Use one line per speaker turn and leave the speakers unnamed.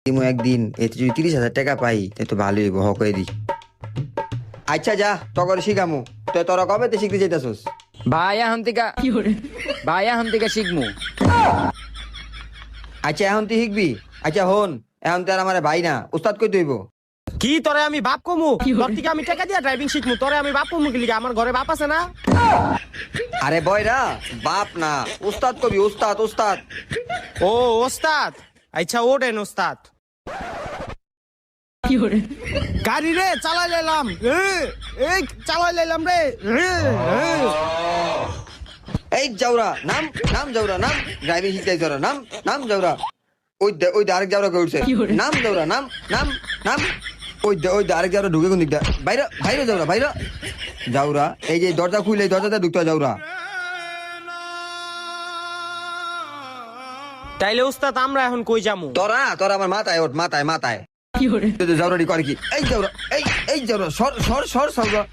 দিমু একদিন, এতে যদি 30,000 টাকা পাই তাই তো ভালোই হইব, হ করে দি। আচ্ছা যা তখন শিখামু, তো তোরা কবে তে শিখতে যেতেছস?
ভাই এখন থেকে শিখমু।
আচ্ছা এখন তুই শিখবি? আচ্ছা হন, এখন তো আর আমার ভাই না, উস্তাদ কই তুইব?
কি তোরে আমি বাপ কমু? তোর থেকে আমি টাকা দিয়া ড্রাইভিং শিখমু, তোরে আমি বাপ কমু কি লিগা? আমার ঘরে বাপ আছে না?
আরে বয়রা, বাপ না উস্তাদ কবি, উস্তাদ উস্তাদ।
ও ওস্তাদ, আচ্ছা ওঠেন ওস্তাদ। গাড়ি রে চালাই লাইলাম, এই চালাই লাইলাম রে।
এই জাউরা নাম, নাম জাউরা নাম, ড্রাইভিং শিখতে জাউরা নাম, নাম জাউরা। ওই দে আরেক জাউরা কই উঠছে, নাম জাউরা নাম, নাম নাম। ওই দে আরেক জাউরা ঢুকে কোন দিকটা, বাইরে বাইরে জাউরা বাইরে। জাউরা এই যে দরজা খুলে, এই দরজাতে ঢুকতে হয় জাউরা।
তাইলে ওস্তাদ আমরা এখন কই যামু?
তোরা তোরা আমার মাথায় ওঠ, মাথায় মাথায়। জাউরাটি করে কি? এই জাউরা, এই জাউরা সর সর সর সর।